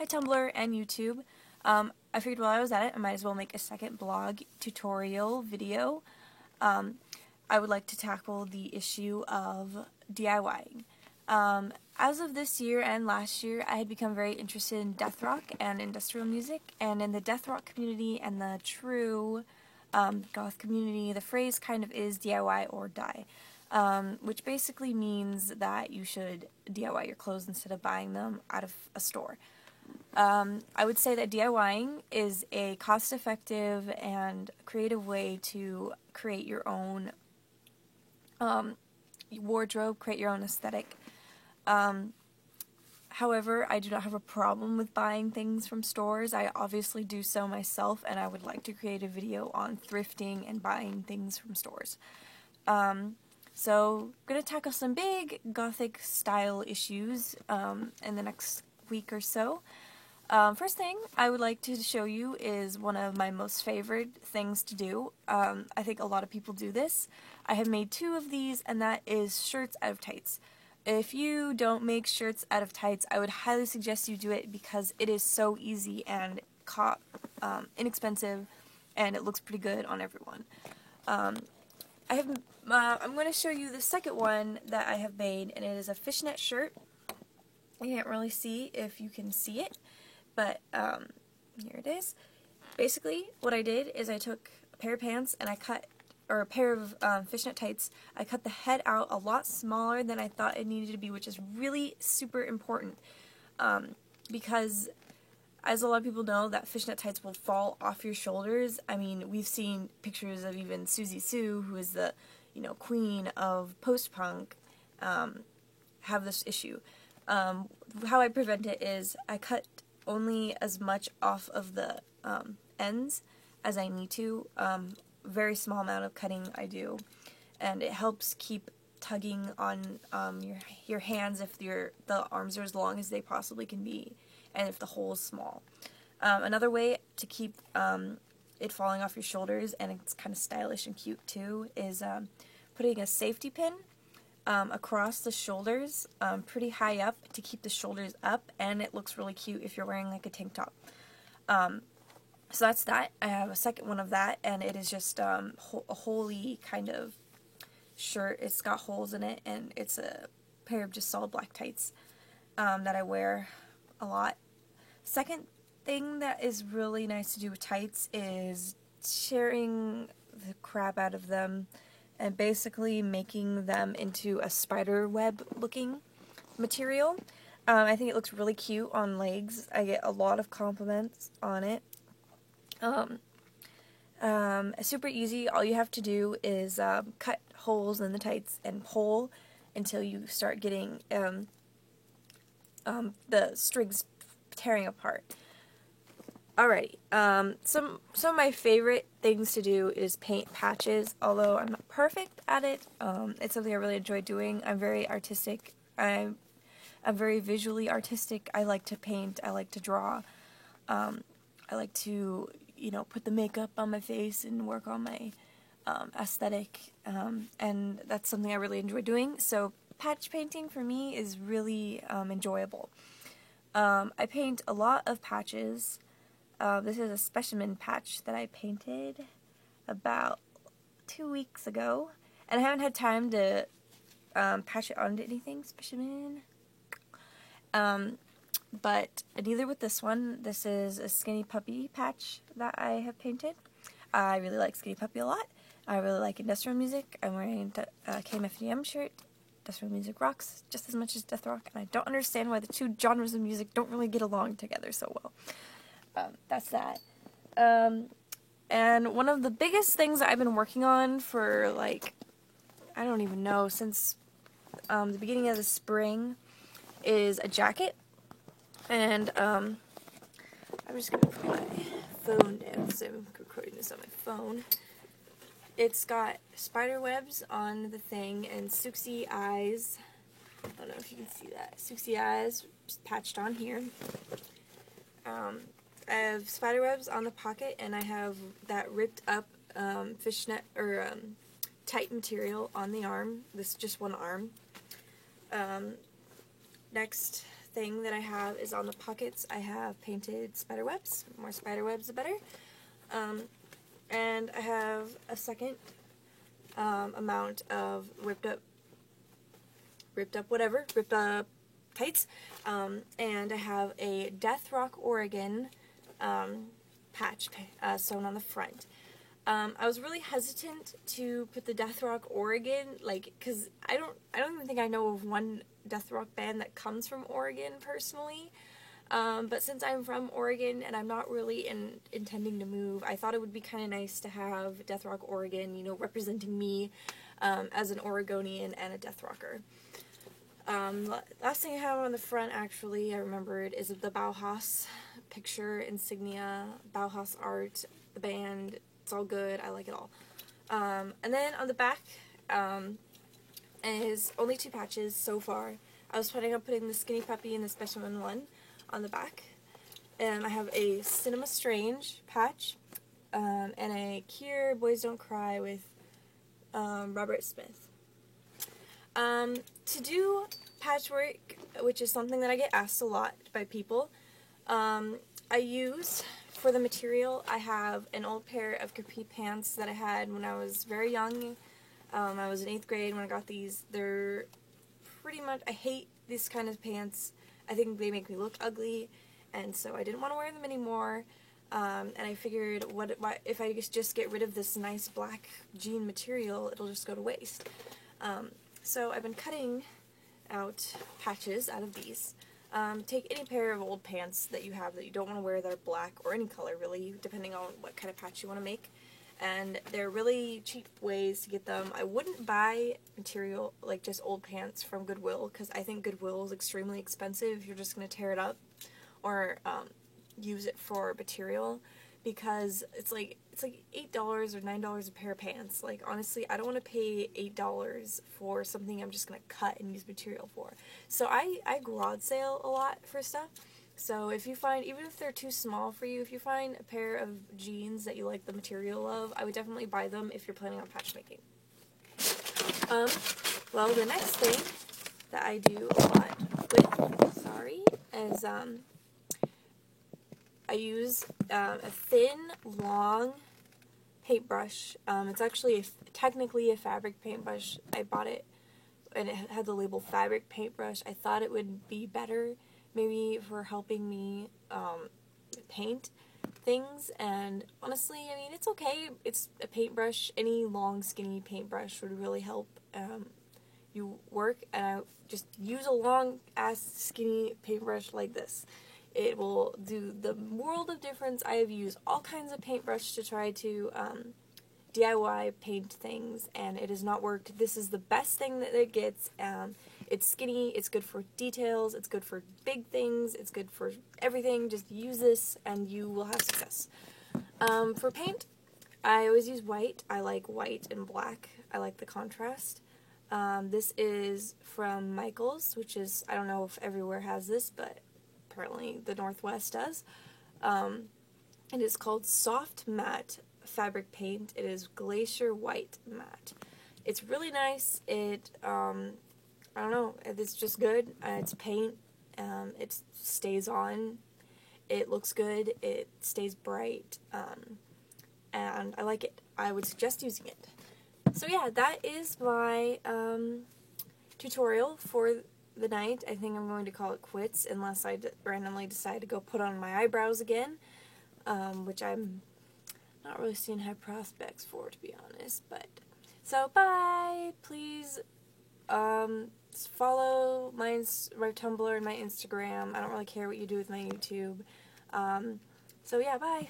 Hi Tumblr and YouTube. I figured while I was at it, I might as well make a second blog tutorial video. I would like to tackle the issue of DIYing. As of this year and last year, I had become very interested in death rock and industrial music, and in the death rock community and the true goth community, the phrase kind of is DIY or die. Which basically means that you should DIY your clothes instead of buying them out of a store. I would say that DIYing is a cost-effective and creative way to create your own wardrobe, create your own aesthetic. However, I do not have a problem with buying things from stores. I obviously do so myself, and I would like to create a video on thrifting and buying things from stores. So, I'm going to tackle some big gothic style issues in the next week or so. First thing I would like to show you is one of my most favorite things to do. I think a lot of people do this. I have made two of these, and that is shirts out of tights. If you don't make shirts out of tights, I would highly suggest you do it because it is so easy and inexpensive, and it looks pretty good on everyone. I'm going to show you the second one that I have made, and it is a fishnet shirt. I can't really see if you can see it, but here it is. Basically, what I did is I took a pair of pants and a pair of fishnet tights. I cut the head out a lot smaller than I thought it needed to be, which is really super important because, as a lot of people know, that fishnet tights will fall off your shoulders. I mean, we've seen pictures of even Siouxsie Sioux, who is the, queen of post-punk, have this issue. How I prevent it is I cut only as much off of the ends as I need to. Very small amount of cutting I do, and it helps keep tugging on your hands if the arms are as long as they possibly can be, and if the hole is small. Another way to keep it falling off your shoulders, and it's kind of stylish and cute too, is putting a safety pin across the shoulders, pretty high up, to keep the shoulders up, and it looks really cute if you're wearing like a tank top. So that's that. I have a second one of that, and it is just a holy kind of shirt. It's got holes in it, and it's a pair of just solid black tights that I wear a lot. Second thing that is really nice to do with tights is tearing the crap out of them and basically making them into a spider web looking material. I think it looks really cute on legs. I get a lot of compliments on it. It's super easy. All you have to do is cut holes in the tights and pull until you start getting the strings tearing apart. Alrighty, some of my favorite things to do is paint patches. Although I'm not perfect at it, it's something I really enjoy doing. I'm very artistic. I'm very visually artistic. I like to paint. I like to draw. I like to, put the makeup on my face and work on my aesthetic, and that's something I really enjoy doing. So patch painting for me is really enjoyable. I paint a lot of patches. This is a specimen patch that I painted about 2 weeks ago, and I haven't had time to patch it onto anything. Specimen. But neither with this one. This is a Skinny Puppy patch that I have painted. I really like Skinny Puppy a lot. I really like industrial music. I'm wearing a KMFDM shirt. Industrial music rocks just as much as death rock, and I don't understand why the two genres of music don't really get along together so well. That's that. And one of the biggest things that I've been working on for, I don't even know, since the beginning of the spring is a jacket. And I'm just going to put my phone down, so I'm recording this on my phone. It's got spider webs on the thing and Siouxsie eyes. I don't know if you can see that. Siouxsie eyes just patched on here. I have spider webs on the pocket, and I have that ripped up fishnet or tight material on the arm. This is just one arm. Next thing that I have is on the pockets. I have painted spider webs. The more spider webs, the better. And I have a second amount of ripped up tights. And I have a Death Rock Oregon patch sewn on the front. I was really hesitant to put the Death Rock Oregon, like, cause I don't even think I know of one Death Rock band that comes from Oregon personally. But since I'm from Oregon and I'm not really intending to move, I thought it would be kind of nice to have Death Rock Oregon, you know, representing me as an Oregonian and a Death Rocker. Last thing I have on the front, actually, I remembered, is the Bauhaus picture, insignia, Bauhaus art, the band. It's all good. I like it all. And then on the back is only 2 patches so far. I was planning on putting the Skinny Puppy and the Specimen one on the back. And I have a Cinema Strange patch and a Kier Boys Don't Cry with Robert Smith. To do patchwork, which is something that I get asked a lot by people, I use, for the material, I have an old pair of capri pants that I had when I was very young. I was in 8th grade when I got these. They're pretty much, I hate these kind of pants. I think they make me look ugly, and so I didn't want to wear them anymore. And I figured, what if I just get rid of this nice black jean material, it'll just go to waste. So I've been cutting out patches out of these. Take any pair of old pants that you have that you don't want to wear that are black, or any color really, depending on what kind of patch you want to make. And they're really cheap ways to get them. I wouldn't buy material like just old pants from Goodwill, because I think Goodwill is extremely expensive if you're just going to tear it up or use it for material, because it's like $8 or $9 a pair of pants. Like, honestly, I don't want to pay $8 for something I'm just going to cut and use material for. So I garage sale a lot for stuff. So if you find, even if they're too small for you, if you find a pair of jeans that you like the material of, I would definitely buy them if you're planning on patch making. Well, the next thing that I do a lot with, is I use a thin, long paintbrush. It's actually technically a fabric paintbrush. I bought it and it had the label fabric paintbrush. I thought it would be better maybe for helping me paint things, and honestly, I mean, it's okay. It's a paintbrush. Any long, skinny paintbrush would really help you work, and I just use a long ass skinny paintbrush like this. It will do the world of difference. I have used all kinds of paintbrush to try to DIY paint things, and it has not worked. This is the best thing that it gets. It's skinny, it's good for details, it's good for big things, it's good for everything. Just use this and you will have success. For paint, I always use white. I like white and black. I like the contrast. This is from Michaels, which is, I don't know if everywhere has this, but apparently the Northwest does. It is called Soft Matte Fabric Paint. It is Glacier White Matte. It's really nice. I don't know, it's just good. It's paint. It stays on. It looks good. It stays bright. And I like it. I would suggest using it. So yeah, that is my tutorial for the night. I think I'm going to call it quits unless I randomly decide to go put on my eyebrows again, which I'm not really seeing high prospects for, to be honest. But so bye. Please follow my Tumblr and my Instagram. I don't really care what you do with my YouTube. So yeah, bye.